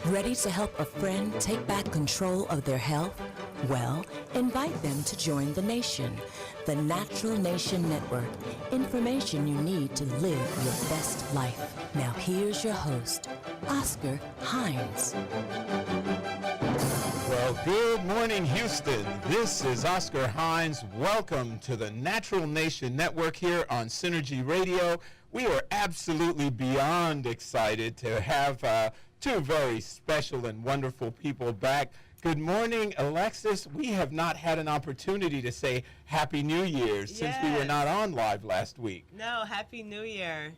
Ready to help a friend take back control of their health? Well, invite them to join the nation, the Natural Nation Network. Information you need to live your best life. Now here's your host, Oscar Hines. Well, good morning, Houston. This is Oscar Hines. Welcome to the Natural Nation Network here on Synergy Radio. We are absolutely beyond excited to have two very special and wonderful people back. Good morning, Alexis. We have not had an opportunity to say Happy New Year since we were not on live last week. No, Happy New Year.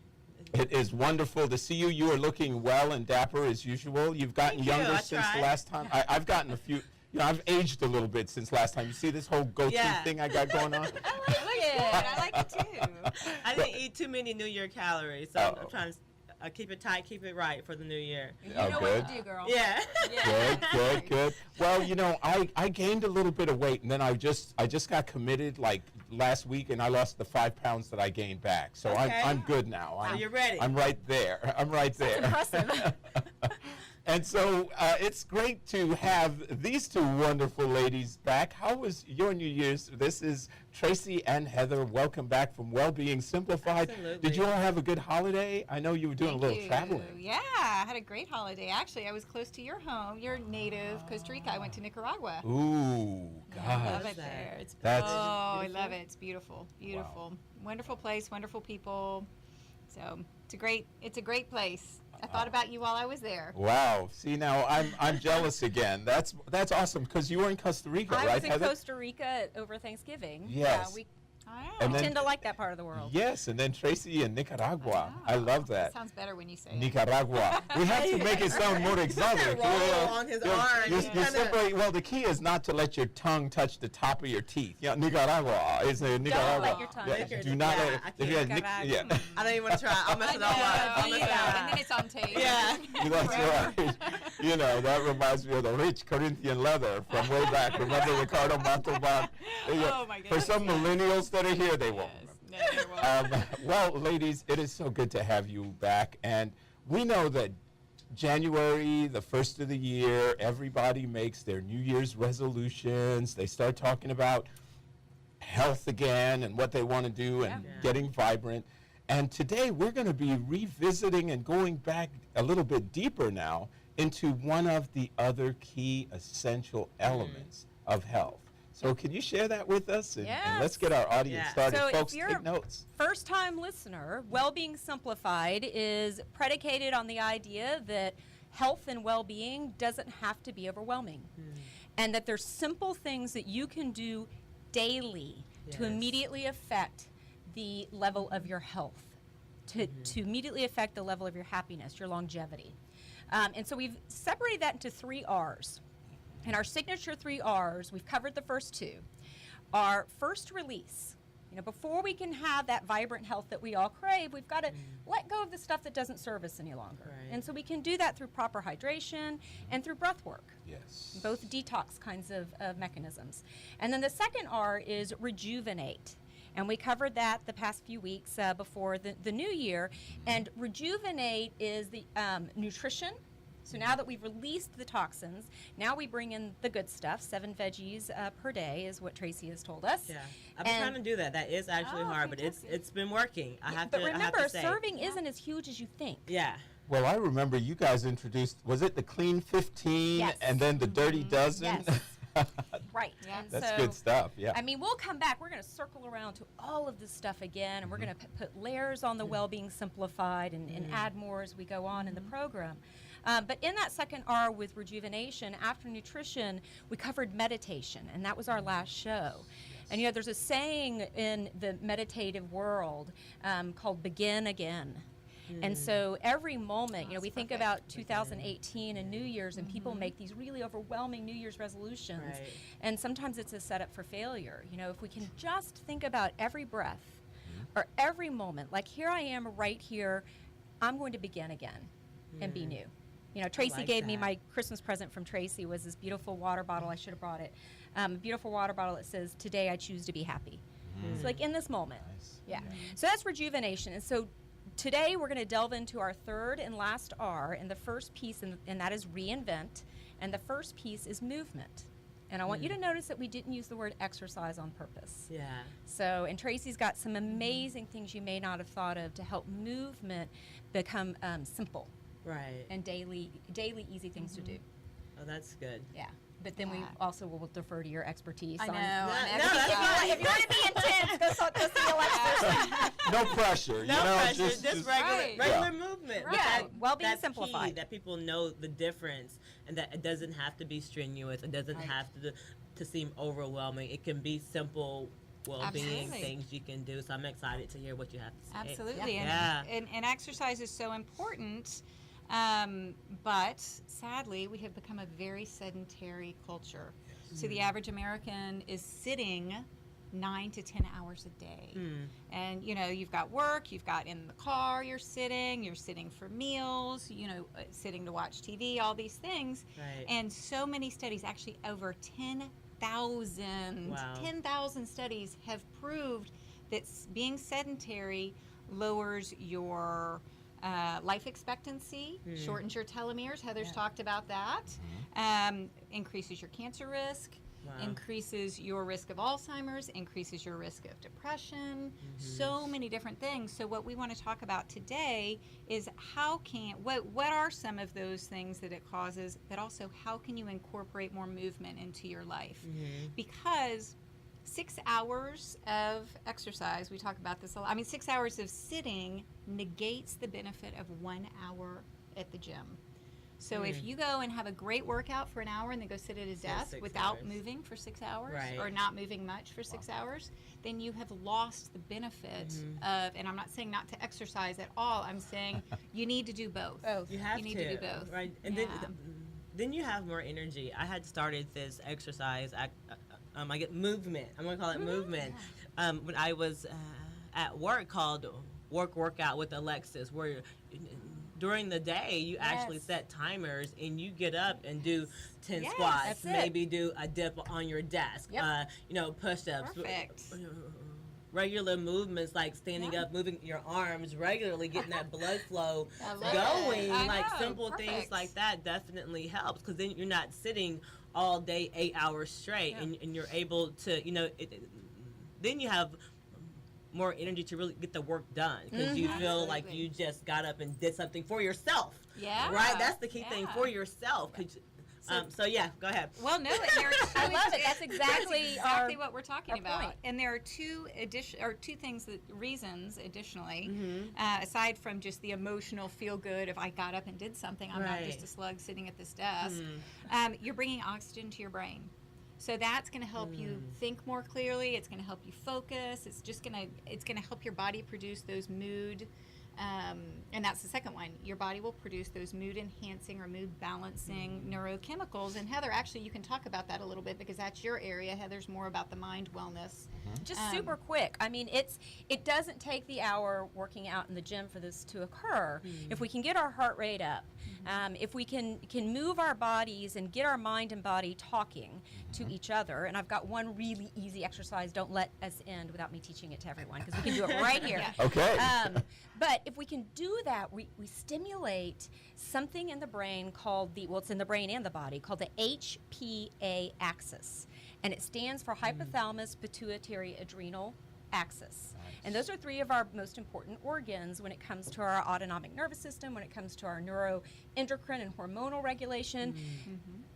It is wonderful to see you. You are looking well and dapper as usual. You've gotten younger since the last time. I've gotten a few, I've aged a little bit since last time. You see this whole goatee thing I got going on? I like it. I like it too. I didn't eat too many New Year calories, so I'm trying to keep it tight, keep it right for the new year. You know what to do, girl. Yeah. Good. Well, I gained a little bit of weight, and then I just got committed like last week, and I lost the 5 pounds that I gained back. So I'm good now. You're ready. I'm right there. That's impressive. And so it's great to have these two wonderful ladies back. How was your New Year's? This is Tracy and Heather. Welcome back from Wellbeing Simplified. Absolutely. Did you all have a good holiday? I know you were doing a little traveling. Yeah, I had a great holiday. Actually, I was close to your home, your native Costa Rica. I went to Nicaragua. Ooh, I God. love it there. I love it. It's beautiful. Beautiful. Wow. Wonderful place, wonderful people. So it's a great place. I thought about you while I was there. Wow. See, now I'm jealous again. That's awesome because you were in Costa Rica, right, I was in Heather? Costa Rica over Thanksgiving. Yes. Yeah, we And then, tend to like that part of the world. Yes, and then Tracy in Nicaragua. I love that. Sounds better when you say it. Nicaragua. We have to make it sound more exotic. Roll on his arm. You separate. Well, the key is not to let your tongue touch the top of your teeth. Yeah, Nicaragua is a Nicaragua. Don't let your tongue touch Yeah, your do teeth. not Yeah, let I it. can't. Yeah. I don't even want to try. I'll mess it all up. I'll mess it up. And then it's on tape. Yeah. That's right. That reminds me of the rich Corinthian leather from way back. Remember Ricardo Montalban? Oh, my For goodness. some millennials that are here, they won't. No, they won't. Well, ladies, it is so good to have you back. And we know that January, the first of the year, everybody makes their New Year's resolutions. They start talking about health again and what they want to do and getting vibrant. And today we're going to be revisiting and going back a little bit deeper now into one of the other key essential elements of health. So can you share that with us? And let's get our audience started. So Folks, if you're take notes. First-time listener, Wellbeing Simplified is predicated on the idea that health and well-being doesn't have to be overwhelming. And that there's simple things that you can do daily to immediately affect the level of your health, to immediately affect the level of your happiness, your longevity. And so we've separated that into 3 R's. And our signature 3 R's, we've covered the first 2, are first release. Before we can have that vibrant health that we all crave, we've got to let go of the stuff that doesn't serve us any longer. Right. And so we can do that through proper hydration and through breath work. Yes. Both detox kinds of mechanisms. And then the second R is rejuvenate. And we covered that the past few weeks before the new year. And rejuvenate is the nutrition. So now that we've released the toxins, now we bring in the good stuff. 7 veggies per day is what Tracy has told us. Yeah, I've been trying to do that. That is actually hard, but it's been working. But remember, a serving isn't as huge as you think. Yeah. Well, I remember you guys introduced, was it the Clean 15 and then the Dirty Dozen? Yes. Right. Yeah. And That's so, good stuff, yeah. I mean, we'll come back. We're going to circle around to all of this stuff again, and we're going to put layers on the Wellbeing Simplified and add more as we go on in the program. But in that second R with rejuvenation, after nutrition, we covered meditation, and that was our last show. And there's a saying in the meditative world called begin again. And so every moment, we think about 2018 and New Year's, and people make these really overwhelming New Year's resolutions. Right. And sometimes it's a setup for failure. If we can just think about every breath or every moment, like here I am right here, I'm going to begin again and be new. Tracy like gave me that. my Christmas present from Tracy was this beautiful water bottle. I should have brought it. A beautiful water bottle that says, "Today I choose to be happy." It's like in this moment. Nice. Yeah. So that's rejuvenation. And so today we're going to delve into our third and last R, and the first piece, and that is reinvent, and the first piece is movement. And I want you to notice that we didn't use the word exercise on purpose. Yeah. So, and Tracy's got some amazing things you may not have thought of to help movement become simple Right. and daily easy things to do. Oh, that's good. Yeah. But then we Yeah. also will defer to your expertise. I know. on I No, know. that's fine. if you want to be intense, go see Alexis. No pressure. No you know, pressure, just regular, Right. regular movement. But Right. Wellbeing that's Simplified. Key, that people know the difference, and that it doesn't have to be strenuous. It doesn't have to seem overwhelming. It can be simple well-being Absolutely. things you can do. So I'm excited to hear what you have to say. Absolutely. Yeah. And exercise is so important. But sadly, we have become a very sedentary culture. So the average American is sitting 9 to 10 hours a day. And, you know, you've got work, you've got in the car, you're sitting for meals, you know, sitting to watch TV, all these things. Right. And so many studies, actually over 10,000, Wow. 10,000 studies have proved that being sedentary lowers your life expectancy, shortens your telomeres. Heather's talked about that. Increases your cancer risk, Wow. increases your risk of Alzheimer's, increases your risk of depression, so many different things. So what we want to talk about today is what are some of those things that it causes, but also how can you incorporate more movement into your life? Because 6 hours of exercise, we talk about this a lot. I mean, 6 hours of sitting negates the benefit of 1 hour at the gym. So if you go and have a great workout for an hour and then go sit at a desk 6 without hours. moving for 6 hours Right. or not moving much for 6 hours, then you have lost the benefit of, and I'm not saying not to exercise at all, I'm saying you need to do both. You have need to to do both. right? And Yeah. then you have more energy. I had started this exercise. I get movement. I'm gonna call it movement. When I was at work, called workout with Alexis, where during the day you actually set timers and you get up and do 10 Yes, squats, that's it. maybe do a dip on your desk, Yep. you know, push-ups. Perfect. Regular movements like standing up, moving your arms regularly, getting that blood flow I love going. it. I Like know, simple things perfect. like that definitely helps, because then you're not sitting all day 8 hours straight, and you're able to, you know, then you have more energy to really get the work done, because you feel like Absolutely. you just got up and did something for yourself. Yeah. Right? That's the key thing, Yeah. for yourself. So yeah, go ahead. Well, no, and there are I love it. That's exactly what we're talking our about. point. And there are two reasons additionally, aside from just the emotional feel good if I got up and did something, I'm not just a slug sitting at this desk. You're bringing oxygen to your brain. So that's going to help you think more clearly. It's going to help you focus. It's going to help your body produce those mood. And that's the second one. Your body will produce those mood enhancing or mood balancing neurochemicals. And Heather, actually, you can talk about that a little bit, because that's your area. Heather's more about the mind wellness. Just super quick. I mean, it doesn't take the hour working out in the gym for this to occur. If we can get our heart rate up, if we can move our bodies and get our mind and body talking to each other. And I've got one really easy exercise. Don't let us end without me teaching it to everyone, because we can do it right here. Okay. But if we can do that, we stimulate something in the brain called it's in the brain and the body, called the HPA axis. And it stands for hypothalamus pituitary adrenal axis. And those are three of our most important organs when it comes to our autonomic nervous system, when it comes to our neuroendocrine and hormonal regulation.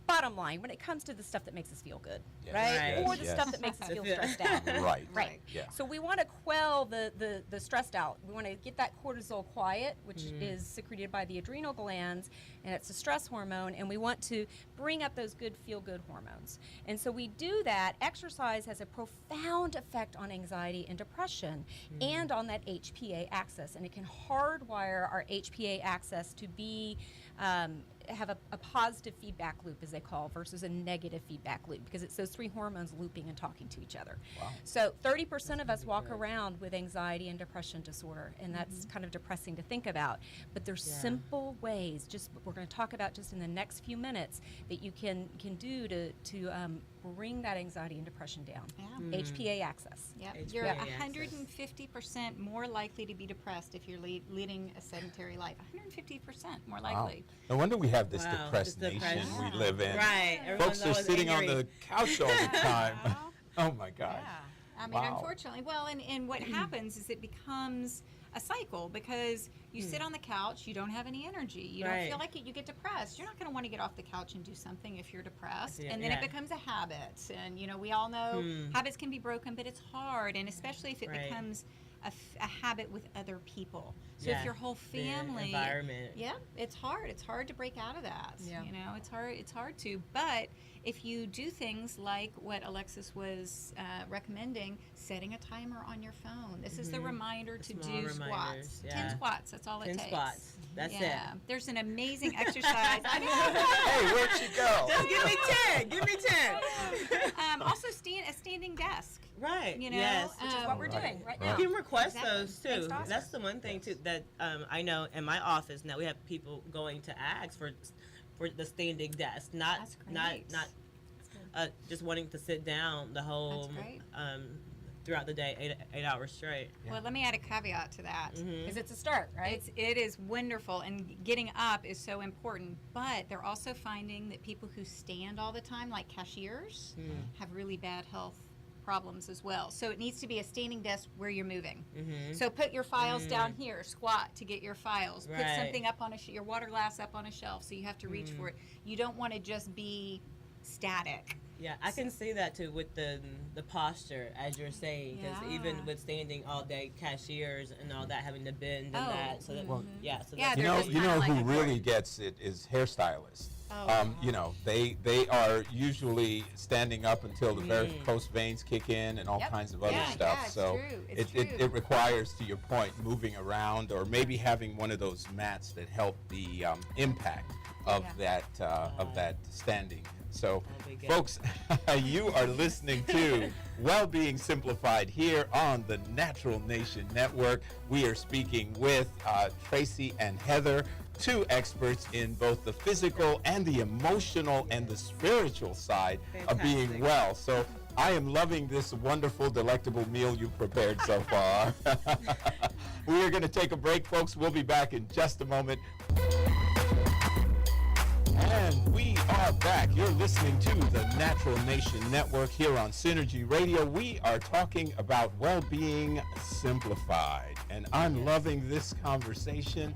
Bottom line, when it comes to the stuff that makes us feel good, Yes, right? yes, Or the yes. stuff that makes us feel stressed out. Right. Right. Yeah. So we want to quell the stressed out. We want to get that cortisol quiet, which is secreted by the adrenal glands, and it's a stress hormone, and we want to bring up those good feel-good hormones. And so we do that. Exercise has a profound effect on anxiety and depression and on that HPA axis, and it can hardwire our HPA axis to be have a positive feedback loop, as they call, versus a negative feedback loop, because it's those three hormones looping and talking to each other. Wow. So 30% of us walk around with anxiety and depression disorder, and that's kind of depressing to think about. But there's simple ways, just we're going to talk about just in the next few minutes, that you can do to bring that anxiety and depression down. Yeah. HPA axis. Yep. HPA You're access. 150% more likely to be depressed if you're leading a sedentary life. 150% more Wow. likely. No wonder we have this Wow, depressed this nation depression. we live in. Right. Folks Everyone's are always sitting on angry. the couch all the time. Oh my gosh. I mean, Wow. unfortunately, well, and what happens is it becomes a cycle because you sit on the couch, you don't have any energy, you don't Right. feel like it, you get depressed. You're not going to want to get off the couch and do something if you're depressed, Yeah, and then it yeah. becomes a habit. And we all know habits can be broken, but it's hard, and especially if it Right. becomes a habit with other people. So Yeah, if your whole the family, environment. yeah, it's hard. It's hard to break out of that. Yeah. It's hard. It's hard to. But if you do things like what Alexis was recommending, setting a timer on your phone. This is the reminder to small do squats. reminders, 10 yeah. squats. That's all it 10 takes. squats. That's yeah. it. There's an amazing exercise. I Hey, where'd she go? Just give me 10. Give me 10. know. Also, a standing desk. Right. Yes. Which is what we're Right. doing right Right. now. You can request Exactly. those too. Thanks, Dawson. That's the one thing too that I know in my office now we have people going to ask for the standing desk, not That's not great. not just wanting to sit down the whole That's great. throughout the day, 8 hours straight. Well, let me add a caveat to that. Because it's a start, right? It is wonderful, and getting up is so important. But they're also finding that people who stand all the time, like cashiers, have really bad health problems as well. So it needs to be a standing desk where you're moving. So put your files down here, squat to get your files. Put Right. something up on your water glass up on a shelf, so you have to reach for it. You don't want to just be static. Yeah, I can see that too with the posture, as you're saying, because Yeah. even with standing all day, cashiers and all that, having to bend and Oh, that, so that Well, yeah, so Yeah, that's You they're know, just you know kinda who like a really board. gets it is hairstylists. Oh. You know, they are usually standing up until the varicose veins kick in and all Yep. kinds of other Yeah, stuff. yeah, it's so true. It's it true. requires, to your point, moving around or maybe having one of those mats that help the impact of Yeah. that standing. So, That'll be good. folks, you are listening to Wellbeing Simplified here on the Natural Nation Network. We are speaking with Tracy and Heather, two experts in both the physical and the emotional and the spiritual side of being Fantastic. well. So I am loving this wonderful, delectable meal you prepared so far. We are going to take a break, folks. We'll be back in just a moment. And we are back. You're listening to the Natural Nation Network here on Synergy Radio. We are talking about Wellbeing Simplified, and I'm loving this conversation.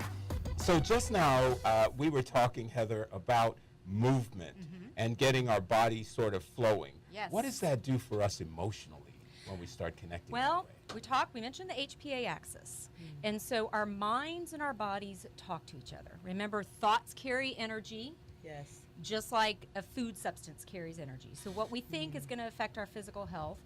So just now, we were talking, Heather, about movement and getting our body sort of flowing. Yes. What does that do for us emotionally when we start connecting Well, that way? we mentioned the HPA axis. And so our minds and our bodies talk to each other. Remember, thoughts carry energy, yes. just like a food substance carries energy. So what we think is going to affect our physical health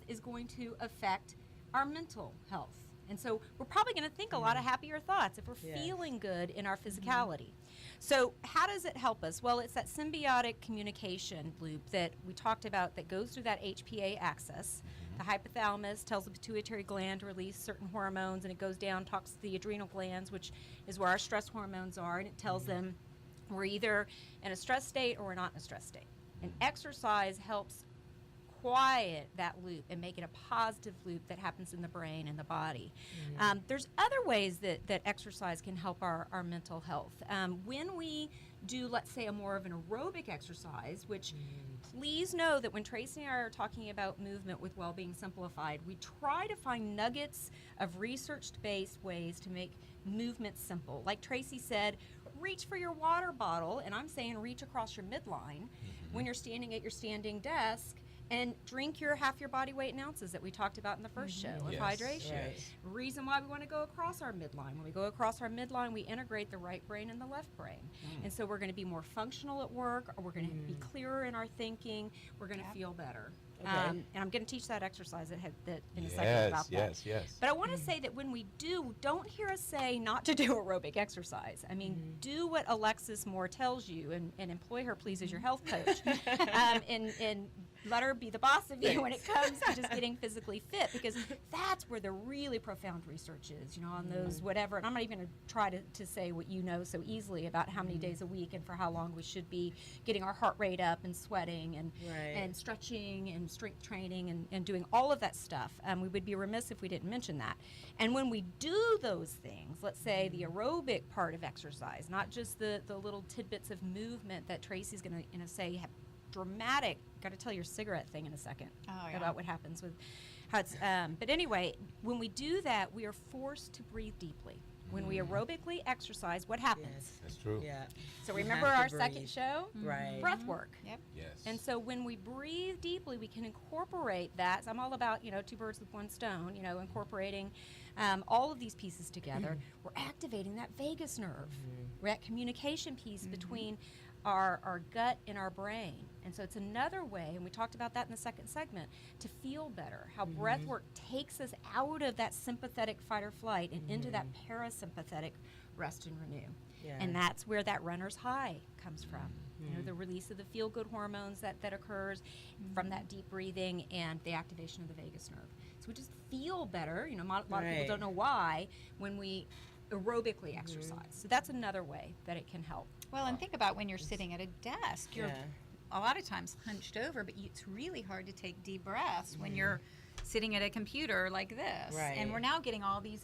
is going to affect our mental health. And so we're probably going to think a lot of happier thoughts if we're Yes. feeling good in our physicality. So how does it help us? Well, it's that symbiotic communication loop that we talked about that goes through that HPA axis. The hypothalamus tells the pituitary gland to release certain hormones, and it goes down, talks to the adrenal glands, which is where our stress hormones are, and it tells them we're either in a stress state or we're not in a stress state. And exercise helps quiet that loop and make it a positive loop that happens in the brain and the body. There's other ways that exercise can help our mental health. When we do, let's say, a more of an aerobic exercise, which please know that when Tracy and I are talking about movement with Wellbeing Simplified, we try to find nuggets of research-based ways to make movement simple. Like Tracy said, reach for your water bottle, and I'm saying reach across your midline when you're standing at your standing desk, and drink half your body weight in ounces that we talked about in the first show of Yes. hydration. Right. Reason why we want to go across our midline. When we go across our midline, we integrate the right brain and the left brain. And so we're going to be more functional at work, or we're going to be clearer in our thinking, we're going to feel better. Okay. And I'm going to teach that exercise in a second about that. Yes. But I want to say that when we don't hear us say not to do aerobic exercise. I mean, do what Alexis Moore tells you and employ her, please, as your health coach. And let her be the boss of you when it comes to just getting physically fit, because that's where the really profound research is, on those whatever. And I'm not even going to try to say what you know so easily about how many days a week and for how long we should be getting our heart rate up and sweating and stretching and strength training and doing all of that stuff. We would be remiss if we didn't mention that. And when we do those things, let's say the aerobic part of exercise, not just the little tidbits of movement that Tracy's going to say have dramatic, got to tell your cigarette thing in a second about what happens with how it's, but anyway, when we do that, we are forced to breathe deeply. When we aerobically exercise, what happens? Yes. That's true. Yeah. So You remember have to our breathe. second show? Right. Breath work. Yep. Yes. And so when we breathe deeply, we can incorporate that. So I'm all about, two birds with one stone, incorporating all of these pieces together. We're activating that vagus nerve. We're that communication piece between our gut and our brain. And so it's another way, and we talked about that in the second segment, to feel better, how breath work takes us out of that sympathetic fight or flight and into that parasympathetic rest and renew. Yeah. And that's where that runner's high comes from. The release of the feel-good hormones that occurs from that deep breathing and the activation of the vagus nerve. So we just feel better. A lot of people don't know why when we aerobically exercise. So that's another way that it can help. Well, and think about when you're sitting at a desk. You're a lot of times hunched over, but it's really hard to take deep breaths when you're sitting at a computer like this. Right. And we're now getting all these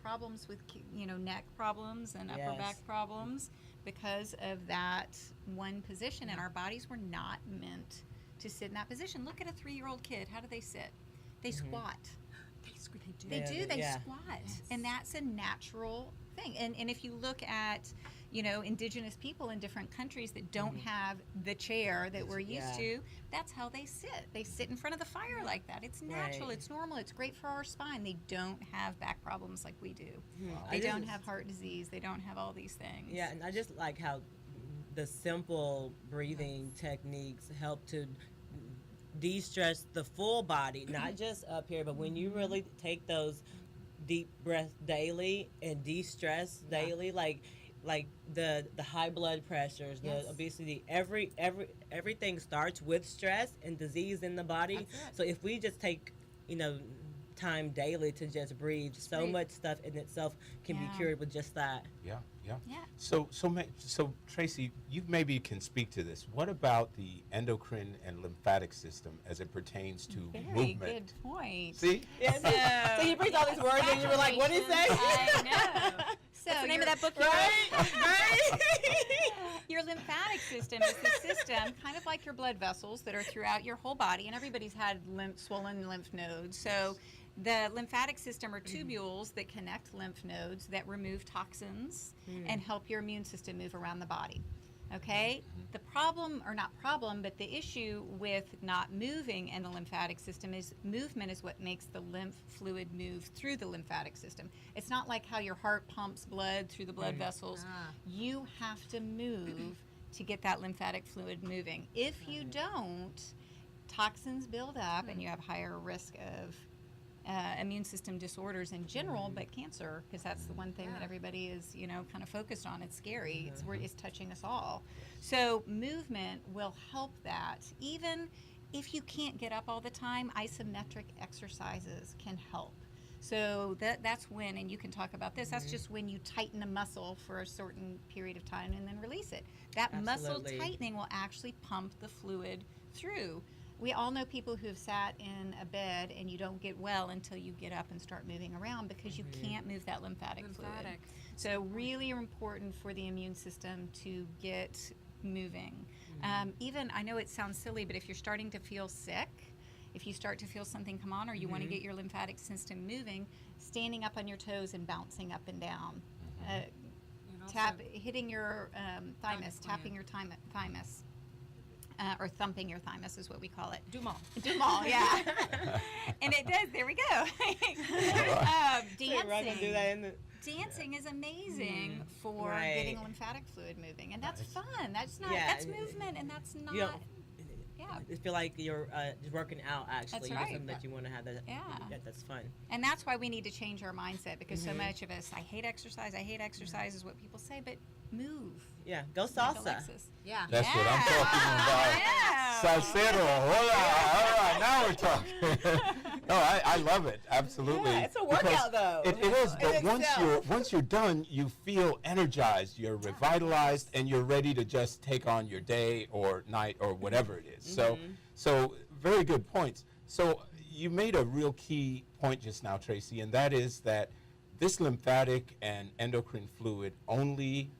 problems with, neck problems and upper back problems because of that one position. And our bodies were not meant to sit in that position. Look at a 3-year-old kid. How do they sit? They squat. They do. They squat. Yes. And that's a natural thing. And if you look at, indigenous people in different countries that don't have the chair that we're used to, that's how they sit. They sit in front of the fire like that. It's natural. It's normal. It's great for our spine. They don't have back problems like we do. They don't have heart disease. They don't have all these things. Yeah, and I just like how the simple breathing techniques help to de-stress the full body, not just up here, but when you really take those deep breaths daily and de-stress daily, like the high blood pressures, the obesity, everything starts with stress and disease in the body. So if we just take, time daily to just breathe, much stuff in itself can be cured with just that. Yeah. Yeah. So Tracy, you maybe can speak to this. What about the endocrine and lymphatic system as it pertains to Very movement? good point. See? Yeah, so you breathe all these words and you were like, what did he say? I know. So What's the name of that book? Right? Your lymphatic system is the system, kind of like your blood vessels that are throughout your whole body, and everybody's had swollen lymph nodes. So the lymphatic system are tubules that connect lymph nodes that remove toxins and help your immune system move around the body. Okay? The problem, or not problem, but the issue with not moving in the lymphatic system is movement is what makes the lymph fluid move through the lymphatic system. It's not like how your heart pumps blood through the blood vessels. You have to move to get that lymphatic fluid moving. If you don't, toxins build up and you have higher risk of immune system disorders in general, but cancer, because that's the one thing that everybody is, kind of focused on. It's scary. It's touching us all. So movement will help that. Even if you can't get up all the time, isometric exercises can help. So that's when, and you can talk about this, that's just when you tighten a muscle for a certain period of time and then release it. That muscle tightening will actually pump the fluid through. We all know people who have sat in a bed and you don't get well until you get up and start moving around because you can't move that lymphatic fluid. So really important for the immune system to get moving. Even, I know it sounds silly, but if you're starting to feel sick, if you start to feel something come on or you want to get your lymphatic system moving, standing up on your toes and bouncing up and down. Hitting your thymus, tapping your thymus. Or thumping your thymus is what we call it. Do them all. Yeah. And it does. There we go. Dancing. Dancing is amazing for getting lymphatic fluid moving, and that's fun. That's not. That's movement, and that's not. I feel like you're working out. Actually, That's you right. do something that you want to have. That, Yeah. That's fun. And that's why we need to change our mindset because so much of us, I hate exercise is what people say, but move. Yeah, go salsa. Alexis. Yeah. That's what I'm talking about. I know. Salsero. All right, now we're talking. No, I love it. Absolutely. Yeah, it's a workout, though. It is, but In itself. once you're done, you feel energized, you're revitalized, and you're ready to just take on your day or night or whatever it is. So very good points. So you made a real key point just now, Tracy, and that is that this lymphatic and endocrine fluid only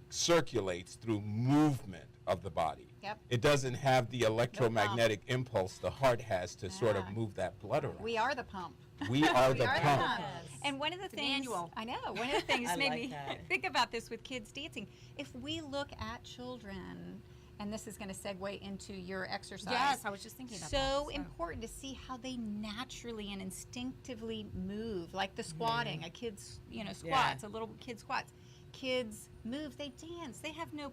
circulates through movement of the body. Yep. It doesn't have the electromagnetic impulse the heart has to sort of move that blood around. We are the pump. We are We the are pump. the pump. And one of the things manual. I know, one of the things I made like me that. think about this with kids dancing. If we look at children, and this is going to segue into your exercise. Yes, I was just thinking about that. So important to see how they naturally and instinctively move, like the squatting. A kid's, squats, a little kid squats. Kids move, they dance, they have no,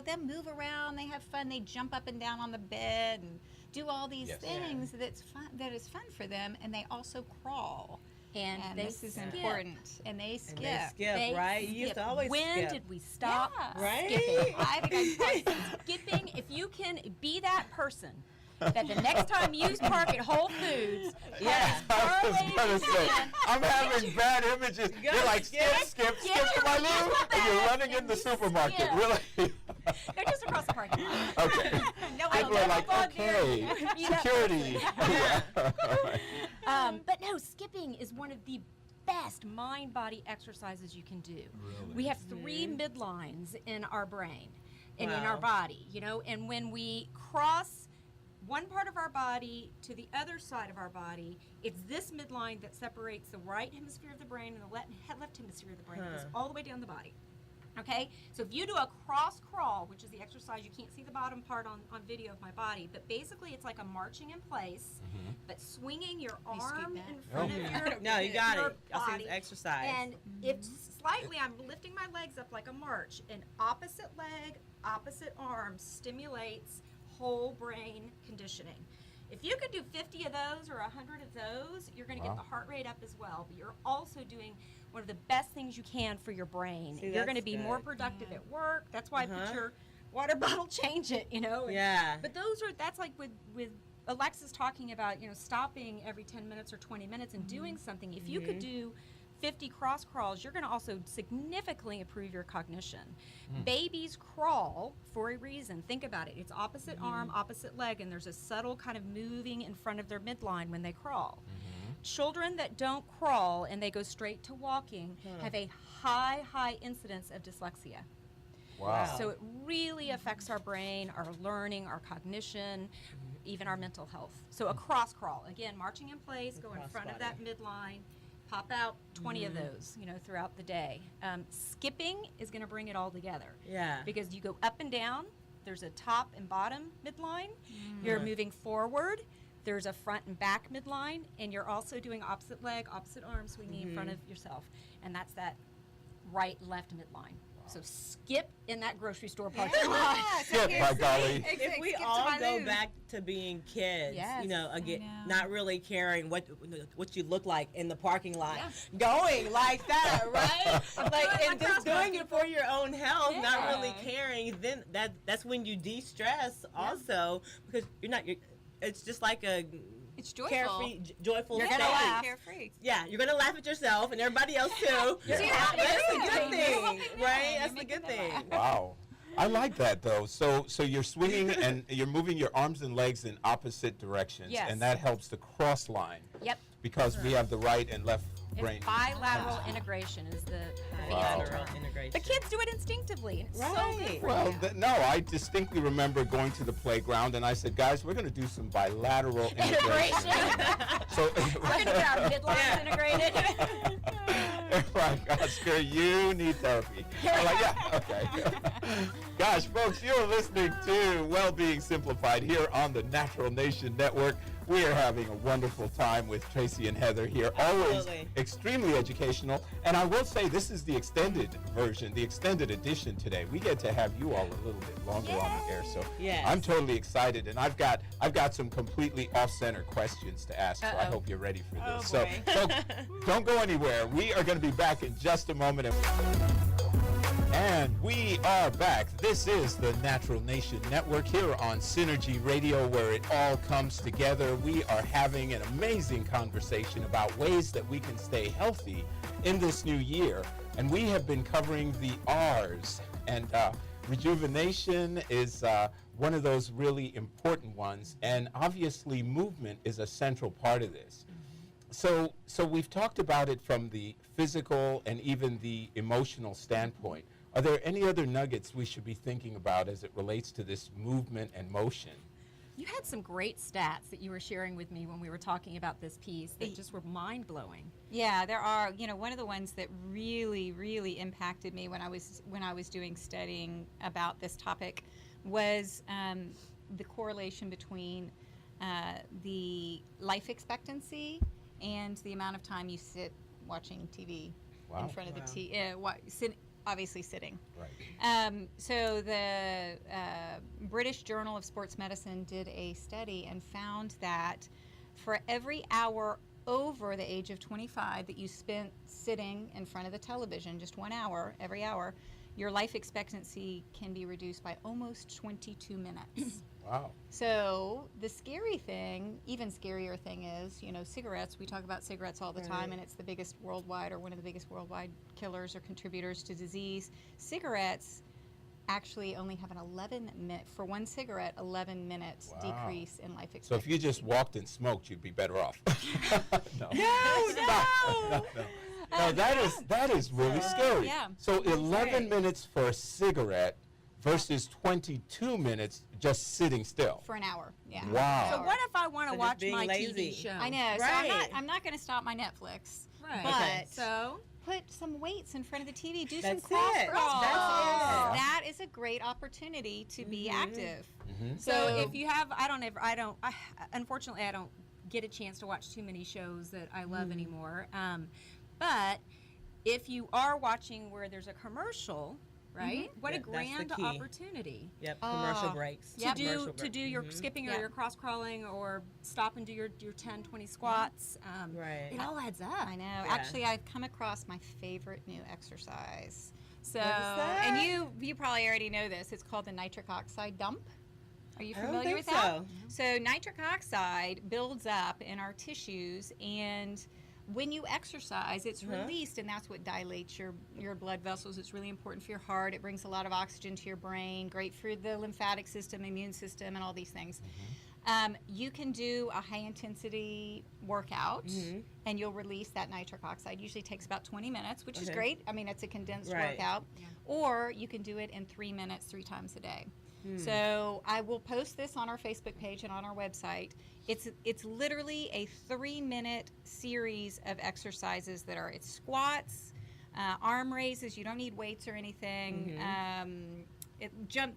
they move around, they have fun, they jump up and down on the bed and do all these Yes. things that is fun for them, and they they crawl. And they this is skip. important. And they skip. And they skip, They right? You used to skip. always When skip. did we stop Yeah. Right? skipping? I think I Skipping, if you can be that person that the next time you park at Whole Foods, Yeah. I was parlays gonna in say, hand, I'm having bad images. You're like, skip, skip, skip, skip to my skip loo, the and you're bed, running in and the you supermarket. skip. Really? they're just across the parking lot. Okay. No, People are like, okay, security. But no, skipping is one of the best mind-body exercises you can do. Really? We have 3 midlines in our brain and in Wow. our body, and when we cross one part of our body to the other side of our body, it's this midline that separates the right hemisphere of the brain and the left hemisphere of the brain. It goes all the way down the body. Okay, so if you do a cross crawl, which is the exercise, you can't see the bottom part on video of my body, but basically it's like a marching in place, but swinging your You scoot arm back. in front of your No, you got your it. I'll see body. this exercise. And if slightly, I'm lifting my legs up like a march, and opposite leg, opposite arm stimulates whole brain conditioning. If you could do 50 of those or 100 of those, you're going to get Wow. the heart rate up as well. But you're also doing one of the best things you can for your brain. See, you're going to that's be more good. productive at work. That's why I put your water bottle, change it, and- Yeah. But that's like with Alexis talking about, stopping every 10 minutes or 20 minutes and doing something. If you could do 50 cross crawls, you're going to also significantly improve your cognition. Babies crawl for a reason. Think about it. It's opposite arm, opposite leg, and there's a subtle kind of moving in front of their midline when they crawl. Children that don't crawl and they go straight to walking have a high incidence of dyslexia. Wow. So it really affects our brain, our learning, our cognition, even our mental health. So a cross crawl, again, marching in place, go in front of that midline, pop out 20 of those, throughout the day. Skipping is going to bring it all together. Yeah. Because you go up and down, there's a top and bottom midline, you're moving forward, there's a front and back midline, and you're also doing opposite leg, opposite arm swinging in front of yourself. And that's that right, left midline. So skip in that grocery store parking lot. Skip, by golly. If we all go back to being kids, Yes, again, know. not really caring what you look like in the parking lot, going like that, right? And just doing it for your own health, not really caring. Then that's when you de-stress also, because it's just like a It's joyful. carefree, joyful You're state. gonna laugh. Carefree. Yeah, you're gonna laugh at yourself and everybody else too. You're happy. That's a You're good happy. thing, right? You're That's a making good them thing. laugh. Wow. I like that though. So you're swinging and you're moving your arms and legs in opposite directions, Yes. and that helps the cross line Yep. because we have the right and left brain. It's bilateral integration is the fancy Bilateral term. integration. But kids do it instinctively. And it's so Right. good for Well, you. no, I distinctly remember going to the playground and I said, guys, we're going to do some bilateral integration. So We're going to get our midlines integrated. like, Oscar, you need therapy. I'm like, yeah, okay. Gosh, folks, you're listening to Wellbeing Simplified here on the Natural Nation Network. We are having a wonderful time with Tracy and Heather here. Always Absolutely. extremely educational. And I will say this is the extended version, the extended edition today. We get to have you all a little bit longer on the air. So Yes. I'm totally excited. And I've got some completely off-center questions to ask. So I hope you're ready for this. Oh, so don't go anywhere. We are going to be back in just a moment. And we are back. This is the Natural Nation Network here on Synergy Radio, where it all comes together. We are having an amazing conversation about ways that we can stay healthy in this new year. And we have been covering the R's. And rejuvenation is one of those really important ones. And obviously, movement is a central part of this. So we've talked about it from the physical and even the emotional standpoint. Are there any other nuggets we should be thinking about as it relates to this movement and motion? You had some great stats that you were sharing with me when we were talking about this piece that just were mind-blowing. Yeah, there are. One of the ones that really, really impacted me when I was doing studying about this topic was the correlation between the life expectancy and the amount of time you sit watching TV in front of the TV. Obviously sitting. Right. So the British Journal of Sports Medicine did a study and found that for every hour over the age of 25 that you spent sitting in front of the television, just 1 hour, every hour, your life expectancy can be reduced by almost 22 minutes. Wow. So the scary thing, even scarier thing is, cigarettes. We talk about cigarettes all the time, and it's the biggest worldwide, or one of the biggest worldwide killers or contributors to disease. Cigarettes actually only have an 11-minute, for one cigarette, 11 minutes decrease in life expectancy. So if you just walked and smoked, you'd be better off. No. No. No, that is really scary. Yeah. So 11 minutes for a cigarette versus 22 minutes just sitting still. For an hour, yeah. Wow. So what if I want to So just watch being my lazy. TV show? I know. Right. So I'm not going to stop my Netflix. Right. But Okay. So put some weights in front of the TV. Do That's some cross it. crawls. That's it. That is a great opportunity to be active. So if you have, unfortunately, I don't get a chance to watch too many shows that I love anymore. But if you are watching where there's a commercial, right? What a That's the grand key. opportunity Yep, commercial breaks. to Commercial do your skipping or Yeah. your cross crawling or stop and do your 10, 20 squats. Right. It all adds up. I know. Actually, I've come across my favorite new exercise. So, What is that? and you probably already know this. It's called the nitric oxide dump. Are you I don't familiar with think that? so. So nitric oxide builds up in our tissues, and when you exercise, it's released, and that's what dilates your blood vessels. It's really important for your heart. It brings a lot of oxygen to your brain, great for the lymphatic system, immune system, and all these things. You can do a high-intensity workout, and you'll release that nitric oxide. Usually takes about 20 minutes, which is great. I mean, it's a condensed workout. Or you can do it in 3 minutes 3 times a day. So I will post this on our Facebook page and on our website. It's literally a 3-minute series of exercises that are squats, arm raises. You don't need weights or anything.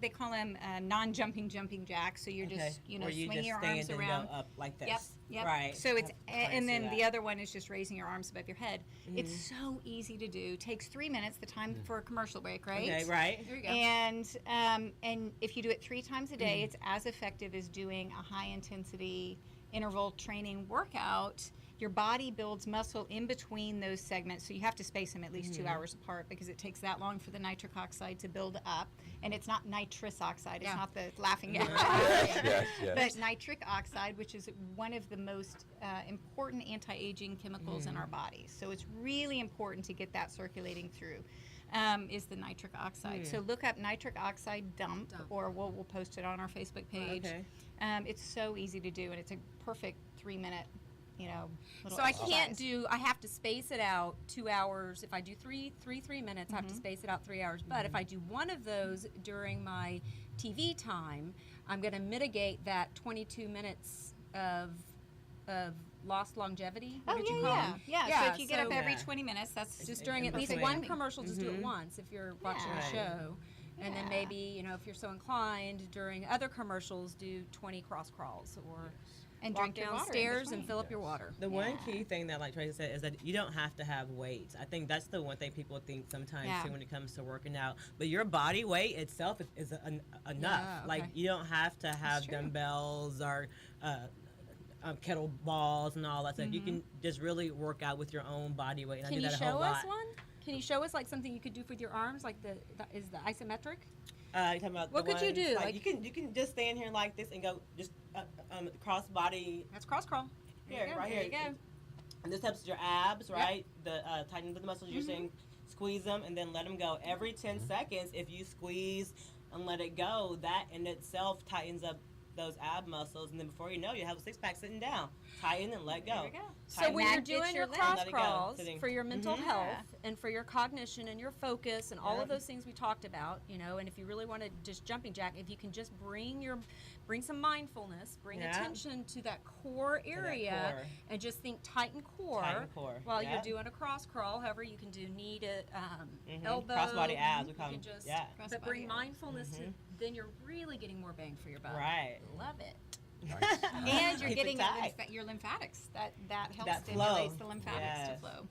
They call them non-jumping jumping jacks. So you're just Where you swinging just your stand arms and around. go up like this. Yep. Right. So it's and then the that. other one is just raising your arms above your head. It's so easy to do. Takes 3 minutes. The time for a commercial break, right? Okay, right. There you go. And if you do it 3 times a day, it's as effective as doing a high intensity interval training workout. Your body builds muscle in between those segments, so you have to space them at least 2 hours apart because it takes that long for the nitric oxide to build up. And it's not nitrous oxide, it's not the laughing gas. Yes. But nitric oxide, which is one of the most important anti-aging chemicals in our bodies. So it's really important to get that circulating through, is the nitric oxide. So look up nitric oxide dump. Or we'll post it on our Facebook page. Okay. It's so easy to do, and it's a perfect 3-minute, little So I exercise. can't I have to space it out 2 hours. If I do 3 minutes, I have to space it out 3 hours. But if I do one of those during my TV time, I'm going to mitigate that 22 minutes of lost longevity. Oh, What did you yeah, call yeah. it? So if you get up every Yeah. 20 minutes, that's Just during at least between. one commercial, just do it once if you're watching Yeah. a show. And then Yeah. maybe, if you're so inclined, during other commercials, do 20 cross crawls or and walk drink your water in downstairs and between. fill up your water. The one key thing that, like Tracy said, is that you don't have to have weights. I think that's the one thing people think sometimes too when it comes to working out. But your body weight itself is enough. Yeah, okay. Like you don't have to have true. dumbbells or kettlebells and all that stuff. You can just really work out with your own body weight. And I Can do you that a show whole us lot. one? Can you show us like something you could do with your arms, like is the isometric? You talking about What the could you ones, do? Like, Like- you can just stand here like this and go just cross body That's cross crawl. here, There you go, right there here. you go. And this helps your abs, right? The tightening of the muscles. You're saying squeeze them and then let them go. Every 10 seconds, if you squeeze and let it go, that in itself tightens up those ab muscles, and then before you know, you have a six-pack sitting down. Tighten and let go. There you go. So Tighten when that you're gets doing your your lift. cross Let it go, crawls sitting. for your mental Mhm. health and for your cognition and your focus and all Yeah. of those things we talked about, you know, and if you really want to just jumping jack, if you can just bring some mindfulness, bring Yeah. attention to that core area core. and just think tighten core, Tighten core, while yeah. you're doing a cross crawl. However, you can do knee to elbow. Crossbody abs, we You call can them. just, Yeah. but bring Crossbody abs. mindfulness to, then you're really getting more bang for your buck. Right. Love it. Nice. And you're Keep it getting tight. your lymphatics. That helps That stimulates flow. the lymphatics to Yes. flow.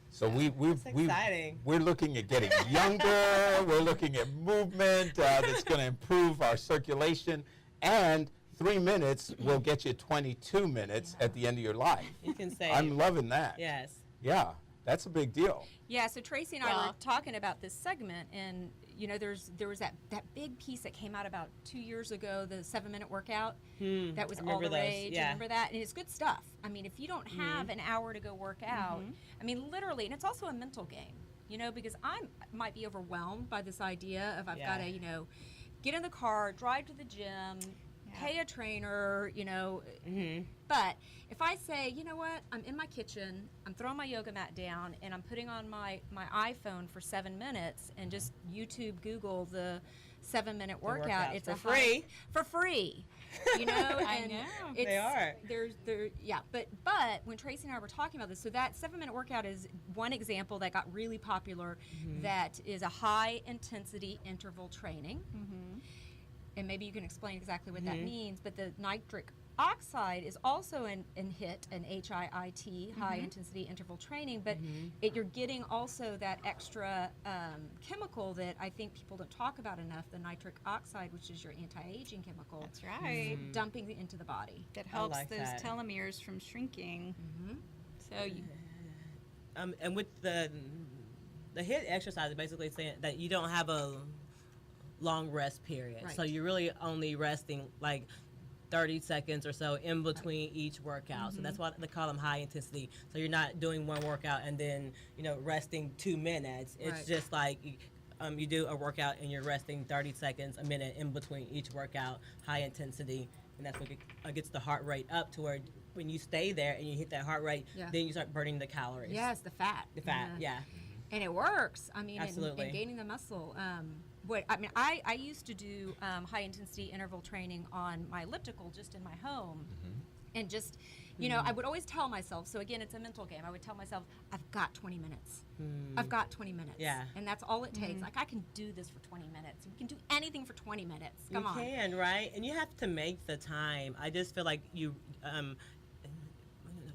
So It's exciting. we're looking at getting younger. We're looking at movement that's going to improve our circulation, and 3 minutes will get you 22 minutes at the end of your life. You can say, I'm loving that. yes. Yeah, that's a big deal. Yeah, so Tracy and I Well- were talking about this segment, and you know, there was that big piece that came out about 2 years ago, the 7-minute workout. That was I all remember the those, rage. yeah. Remember that? And it's good stuff. I mean, if you don't have an hour to go work out, I mean, literally, and it's also a mental game, you know, because I might be overwhelmed by this idea of I've got to, you know, get in the car, drive to the gym, pay a trainer, you know. But if I say, you know what, I'm in my kitchen, I'm throwing my yoga mat down, and I'm putting on my iPhone for 7 minutes and just YouTube, Google the 7-minute workout. workouts It's for a free. For free. You know, I and know. it's, They are. Yeah, but when Tracy and I were talking about this, so that 7-minute workout is one example that got really popular. That is a high intensity interval training. And maybe you can explain exactly what that means, but the nitric oxide is also an HIIT, an HIIT, high intensity interval training, but you're getting also that extra chemical that I think people don't talk about enough, the nitric oxide, which is your anti-aging chemical. That's right. Dumping into the body. That helps like those that. telomeres from shrinking. So you, And with the HIIT exercise, is basically saying that you don't have a long rest period. So Right. you're really only resting like 30 seconds or so in between each workout. So that's why they call them high intensity. So you're not doing one workout and then, you know, resting 2 minutes. It's Right. just like you do a workout and you're resting 30 seconds, a minute in between each workout, high intensity. And that's what gets the heart rate up to where when you stay there and you hit that heart rate, Yeah. then you start burning the calories. Yes, the fat. The fat, yeah. And it works. I mean, Absolutely. and gaining the muscle. I used to do high intensity interval training on my elliptical just in my home, and just, you know, I would always tell myself. So again, it's a mental game. I would tell myself, I've got 20 minutes. I've got 20 minutes. Yeah. And that's all it takes. Like I can do this for 20 minutes. We can do anything for 20 minutes. Come on. You can, right? And you have to make the time. I just feel like you,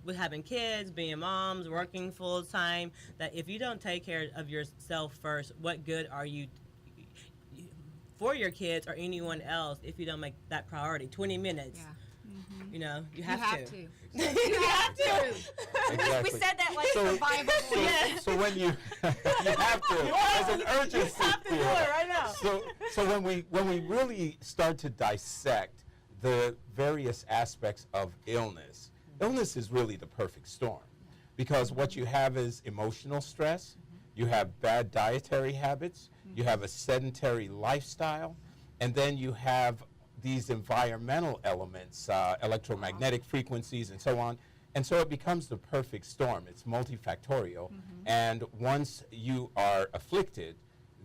with having kids, being moms, working full time, that if you don't take care of yourself first, what good are you for your kids or anyone else if you don't make that priority? 20 minutes. Yeah. You know, you You have have to. to. You have to. Exactly. We said that like So- survival. So when you you have to, there's an urgency You have to do here. it right now. So when we really start to dissect the various aspects of illness is really the perfect storm, because what you have is emotional stress, you have bad dietary habits, you have a sedentary lifestyle, and then you have these environmental elements, electromagnetic frequencies and so on. And so it becomes the perfect storm. It's multifactorial. And once you are afflicted,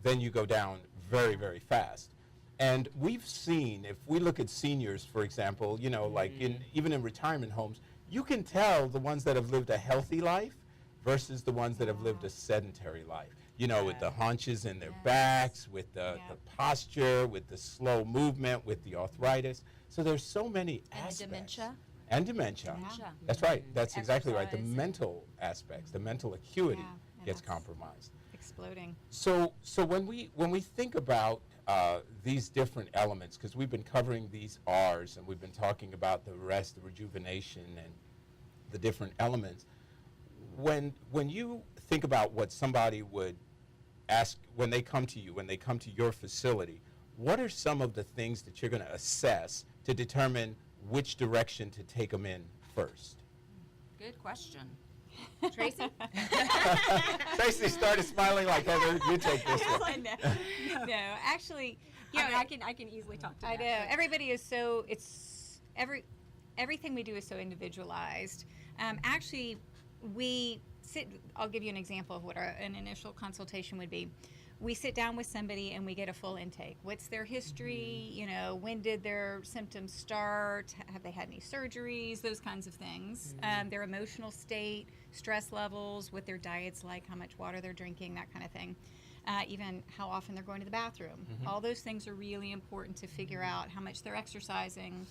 then you go down very, very fast. And we've seen, if we look at seniors, for example, you know, like even in retirement homes, you can tell the ones that have lived a healthy life versus the ones that have lived a sedentary life. You know, with the haunches in their backs, with the posture, with the slow movement, with the arthritis. So there's so many And aspects. dementia. And dementia. Dementia. That's right. That's exactly right. The Exercise. mental aspects, the mental acuity Yeah, gets that's- compromised. exploding. So when we think about these different elements, because we've been covering these R's and we've been talking about the rest, the rejuvenation, and the different elements. When you think about what somebody would ask when they come to you, when they come to your facility, what are some of the things that you're going to assess to determine which direction to take them in first? Good question. Tracy? Tracy started smiling like, Heather, you take this one. No, actually, you know, I can easily talk to I that. know everybody is so everything we do is so individualized. Actually, we sit. I'll give you an example of what an initial consultation would be. We sit down with somebody and we get a full intake. What's their history? You know, when did their symptoms start? Have they had any surgeries? Those kinds of things. Their emotional state, stress levels, what their diet's like, how much water they're drinking, that kind of thing. Even how often they're going to the bathroom. All those things are really important to figure out how much they're exercising.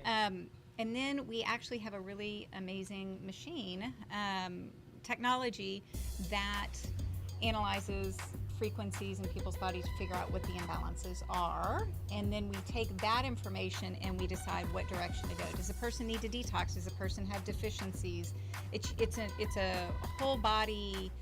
Right. And then we actually have a really amazing machine, technology that analyzes frequencies in people's bodies to figure out what the imbalances are, and then we take that information and we decide what direction to go. Does a person need to detox? Does a person have deficiencies? It's a whole body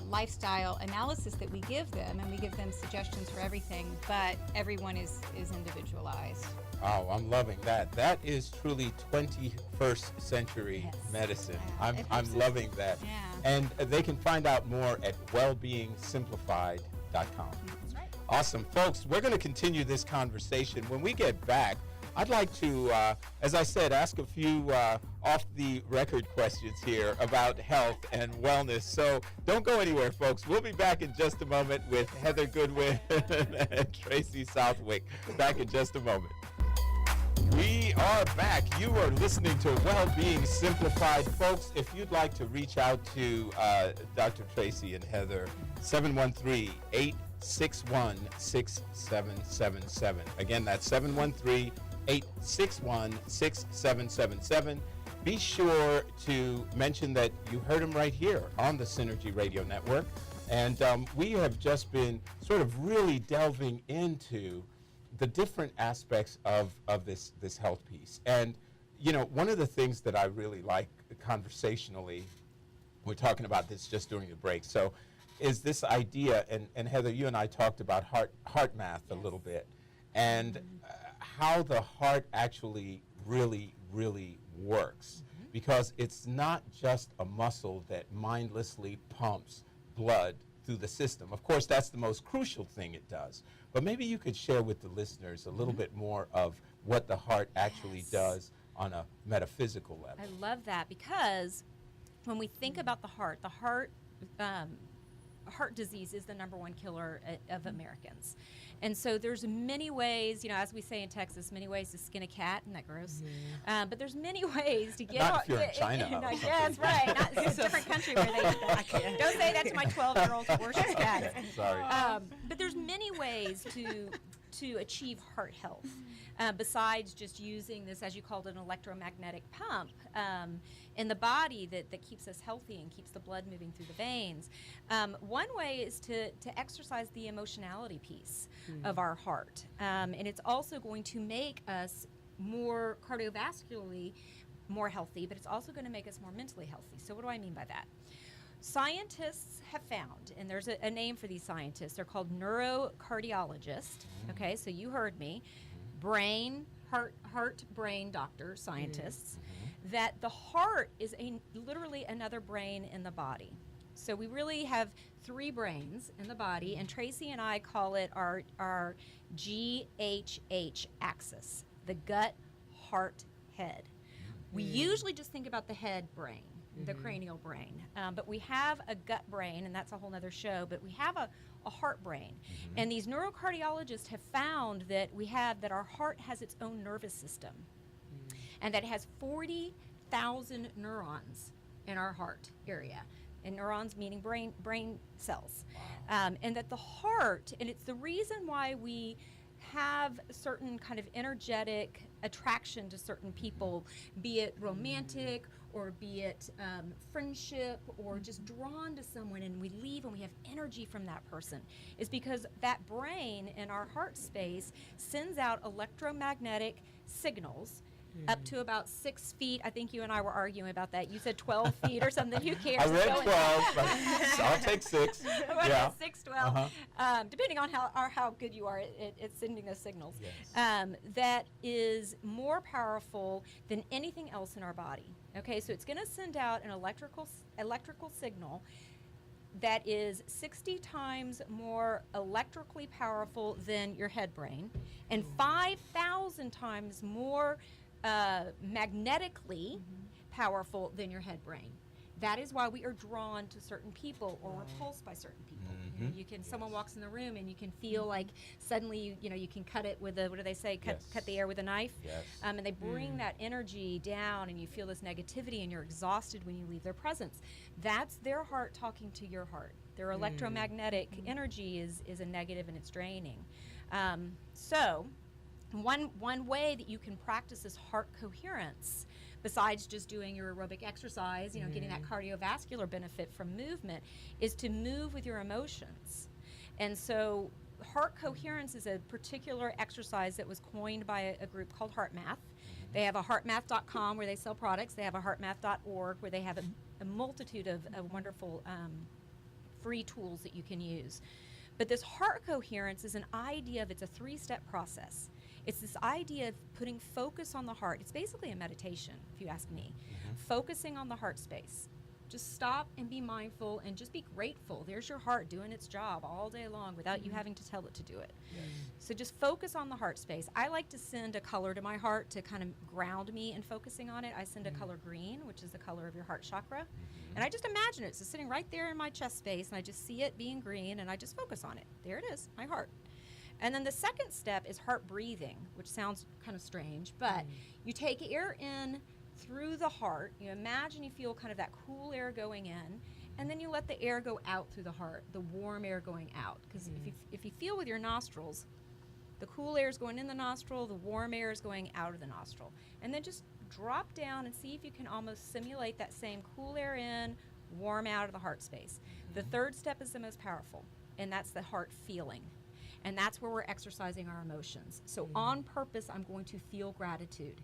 lifestyle analysis that we give them, and we give them suggestions for everything, but everyone is individualized. Oh, I'm loving that. That is truly 21st century Yes. medicine. Yeah, I'm loving that. Yeah. And they can find out more at wellbeingsimplified.com. That's right. Awesome. Folks, we're going to continue this conversation. When we get back, I'd like to, as I said, ask a few off-the-record questions here about health and wellness. So don't go anywhere, folks. We'll be back in just a moment with Heather Goodwin and Tracy Southwick. Back in just a moment. We are back. You are listening to Wellbeing Simplified. Folks, if you'd like to reach out to Dr. Tracy and Heather, 713-861-6777. Again, that's 713-861-6777. Be sure to mention that you heard them right here on the Synergy Radio Network. And we have just been sort of really delving into the different aspects of this health piece. And, you know, one of the things that I really like conversationally, we're talking about this just during the break, so is this idea, and Heather, you and I talked about heart math a little bit, and how the heart actually really works. Because it's not just a muscle that mindlessly pumps blood through the system. Of course, that's the most crucial thing it does. But maybe you could share with the listeners a little bit more of what the heart actually does on a metaphysical level. I love that, because when we think about the heart disease is the #1 killer of Americans. And so there's many ways, you know, as we say in Texas, many ways to skin a cat, isn't that gross? But there's many ways to get Not if you're in China. No, or yeah, that's right. It's a different country where they eat that. Don't say that to my 12-year-old who worships cats. Sorry. But there's many ways to achieve heart health, besides just using this, as you called it, an electromagnetic pump in the body that keeps us healthy and keeps the blood moving through the veins. One way is to exercise the emotionality piece of our heart. And it's also going to make us more cardiovascularly more healthy, but it's also going to make us more mentally healthy. So what do I mean by that? Scientists have found, and there's a name for these scientists, they're called neurocardiologists. Okay, so you heard me, heart-brain doctor scientists, that the heart is literally another brain in the body. So we really have 3 brains in the body, and Tracy and I call it our GHH axis, the gut, heart, head. We usually just think about the head brain, the cranial brain, but we have a gut brain, and that's a whole other show, but we have a heart brain. And these neurocardiologists have found that our heart has its own nervous system, and that it has 40,000 neurons in our heart area. And neurons meaning brain cells. And that the heart, and it's the reason why we have certain kind of energetic attraction to certain people, be it romantic or be it friendship or just drawn to someone, and we leave and we have energy from that person, is because that brain in our heart space sends out electromagnetic signals up to about 6 feet. I think you and I were arguing about that. You said 12 feet or something. Who cares? I read Go 12, but I'll take 6. Yeah. 6, 12. Uh-huh. Depending on how good you are at sending those signals. Yes. That is more powerful than anything else in our body. Okay, so it's going to send out an electrical signal that is 60 times more electrically powerful than your head brain and 5,000 times more magnetically powerful than your head brain. That is why we are drawn to certain people or repulsed by certain people. You know, you can someone walks in the room and you can feel like suddenly you can cut it with a, what do they say, cut the air with a knife. Yes. And they bring that energy down and you feel this negativity and you're exhausted when you leave their presence. That's their heart talking to your heart. Their electromagnetic energy is a negative and it's draining. So one way that you can practice this heart coherence, besides just doing your aerobic exercise, getting that cardiovascular benefit from movement, is to move with your emotions. And so heart coherence is a particular exercise that was coined by a group called HeartMath. They have a heartmath.com where they sell products. They have a heartmath.org where they have a multitude of wonderful free tools that you can use. But this heart coherence is an idea it's a 3-step process. It's this idea of putting focus on the heart. It's basically a meditation, if you ask me. Focusing on the heart space. Just stop and be mindful and just be grateful. There's your heart doing its job all day long without you having to tell it to do it. So just focus on the heart space. I like to send a color to my heart to kind of ground me in focusing on it. I send a color green, which is the color of your heart chakra. And I just imagine it. It's just sitting right there in my chest space, and I just see it being green, and I just focus on it. There it is, my heart. And then the second step is heart breathing, which sounds kind of strange, but you take air in through the heart. You imagine you feel kind of that cool air going in, and then you let the air go out through the heart, the warm air going out. Because if you feel with your nostrils, the cool air is going in the nostril, the warm air is going out of the nostril. And then just drop down and see if you can almost simulate that same cool air in, warm out of the heart space. The third step is the most powerful, and that's the heart feeling. And that's where we're exercising our emotions. So on purpose, I'm going to feel gratitude.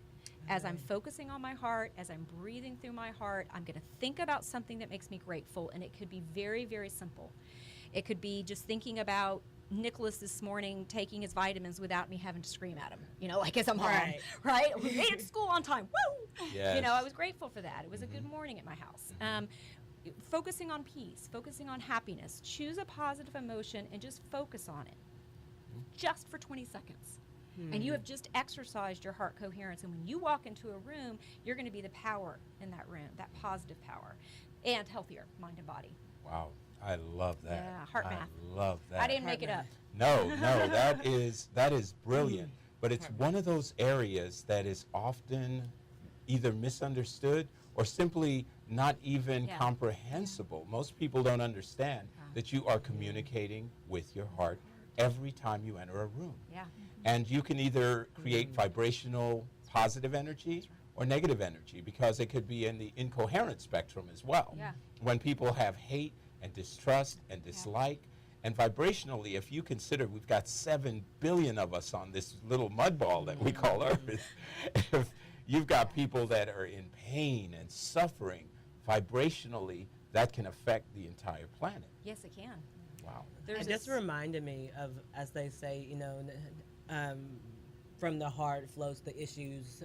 As I'm focusing on my heart, as I'm breathing through my heart, I'm going to think about something that makes me grateful. And it could be very, very simple. It could be just thinking about Nicholas this morning taking his vitamins without me having to scream at him, like as I'm home, right? We made it to school on time, woo! Yes. I was grateful for that. It was a good morning at my house. Focusing on peace, focusing on happiness. Choose a positive emotion and just focus on it. Just for 20 seconds. And you have just exercised your heart coherence. And when you walk into a room, you're going to be the power in that room, that positive power, and healthier mind and body. Wow. I love that. Yeah, heart math. I love that. I didn't make it up. No, that is brilliant. But it's one of those areas that is often either misunderstood or simply not even comprehensible. Most people don't understand that you are communicating with your heart every time you enter a room. Yeah. And you can either create vibrational positive energy or negative energy, because it could be in the incoherent spectrum as well. Yeah. When people have hate and distrust and dislike, and vibrationally, if you consider we've got 7 billion of us on this little mud ball that we call Earth, if you've got people that are in pain and suffering, vibrationally, that can affect the entire planet. Yes, it can. Wow. It just reminded me of, as they say, from the heart flows the issues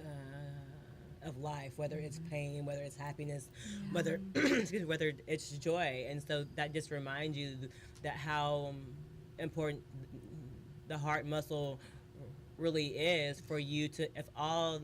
of life, whether it's pain, whether it's happiness, whether whether it's joy. And so that just reminds you that how important the heart muscle really is for you to, if all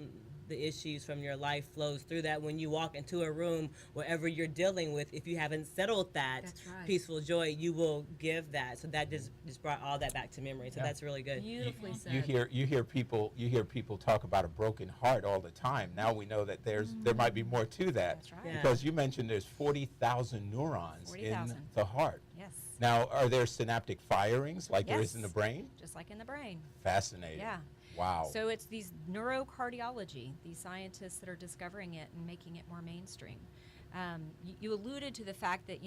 the issues from your life flows through that, when you walk into a room, whatever you're dealing with, if you haven't settled that peaceful joy, you will give that. So that just brought all that back to memory. So that's really good. Beautifully said. You hear people talk about a broken heart all the time. Now we know that there might be more to that. That's right. Because you mentioned there's 40,000 neurons 40,000. in the heart. Yes. Now, are there synaptic firings like there is in the brain? Just like in the brain. Fascinating. Yeah. Wow. So it's these neurocardiology, these scientists that are discovering it and making it more mainstream. You alluded to the fact that,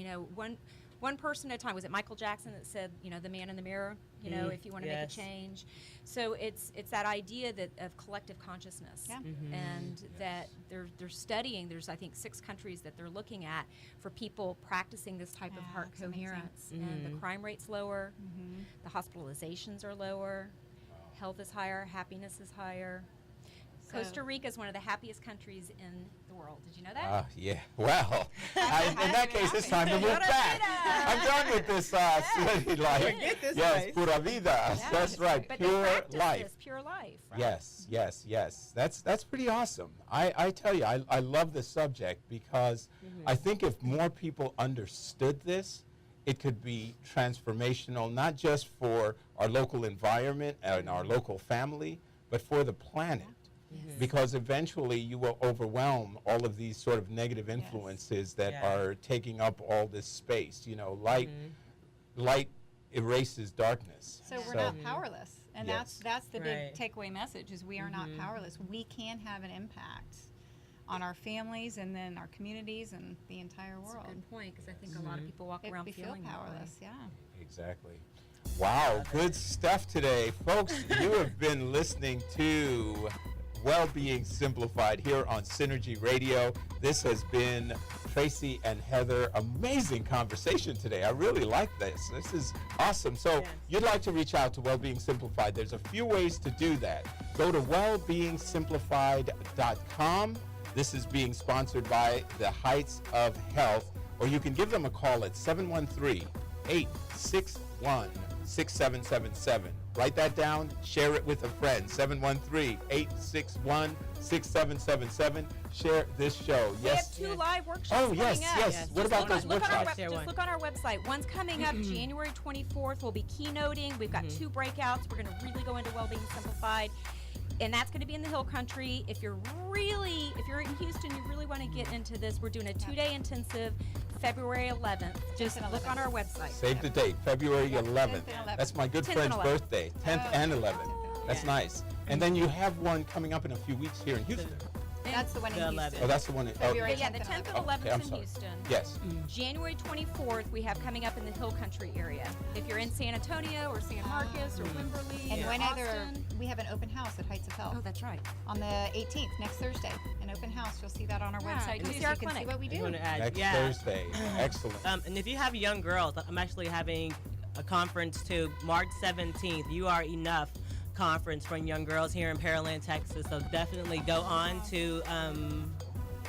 one person at a time. Was it Michael Jackson that said, you know, the man in the mirror, you know, if you want to make a change? So it's that idea that of collective consciousness. Yeah. And that they're studying, there's I think 6 countries that they're looking at for people practicing this type of heart that's amazing. coherence. And the crime rate's lower, the hospitalizations are lower, health is higher, happiness is higher. Costa Rica is one of the happiest countries in the world. Did you know that? Yeah. Well, in that case, it's time to move back. I'm done with this city life. Forget this Yes, place. pura vida. Yeah. That's right. But they Pure practice life. this, pure life. Right? Yes. That's pretty awesome. I tell you, I love this subject because I think if more people understood this, it could be transformational, not just for our local environment and our local family, but for the planet. Because eventually you will overwhelm all of these sort of negative influences that are taking up all this space. You know, light erases darkness. So we're not powerless, and Yes. that's the Right. big takeaway message: is we are not powerless. We can have an impact on our families and then our communities and the entire That's world. a good point, because I think a lot of people walk around We feel feeling that way. powerless. Yeah. Exactly. Wow, good stuff today. Folks, you have been listening to Wellbeing Simplified here on Synergy Radio. This has been Tracy and Heather. Amazing conversation today. I really like this. This is awesome. So you'd like to reach out to Wellbeing Simplified. There's a few ways to do that. Go to wellbeingsimplified.com. This is being sponsored by the Heights of Health. Or you can give them a call at 713-861-6777. Write that down, share it with a friend. 713-861-6777. Share this show. We Yes. have 2 live workshops Oh, coming yes, up. yes. What about those workshops? Just look on our website. One's coming up January 24th. We'll be keynoting. We've got 2 breakouts. We're going to really go into Wellbeing Simplified. And that's going to be in the Hill Country. If you're in Houston, you really want to get into this, we're doing a 2-day intensive February 11th. Just look on our website. Save the date, February 11th. 10th and 11th. That's my good 10th friend's and 11th. birthday, 10th and 11th. That's nice. And then you have one coming up in a few weeks here in Houston. That's the one in The Houston. 11th. Oh, that's the one. February Yeah, the 10th and 11th Okay, I'm in sorry. Houston. Yes. January 24th, we have coming up in the Hill Country area. If you're in San Antonio or San Marcos or Wimberley And or when Austin. we have an open house at Heights of Health Oh, that's right. on the 18th, next Thursday. An open house. You'll see that on our Yeah, website come too, see so our you can see clinic. what we I do. want to add, Next Thursday. Excellent. And if you have young girls, I'm actually having a conference too, March 17th. You Are Enough conference for young girls here in Pearland, Texas. So definitely go on to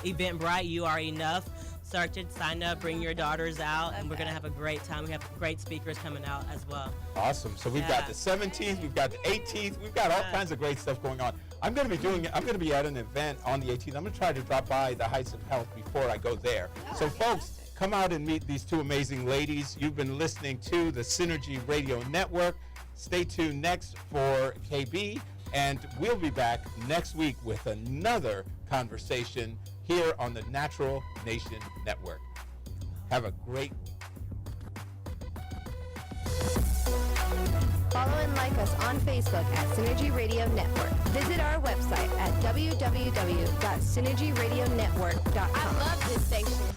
Eventbrite, You Are Enough. Search it, sign up, bring your daughters out, and we're going to have a great time. We have great speakers coming out as well. Awesome. So we've got the 17th, we've got the 18th, we've got all kinds of great stuff going on. I'm going to be at an event on the 18th. I'm going to try to drop by the Heights of Health before I go there. So folks, come out and meet these 2 amazing ladies. You've been listening to the Synergy Radio Network. Stay tuned next for KB, and we'll be back next week with another conversation here on the Natural Nation Network. Have a great week. Follow and like us on Facebook at Synergy Radio Network. Visit our website at www.synergyradionetwork.com. I love this station.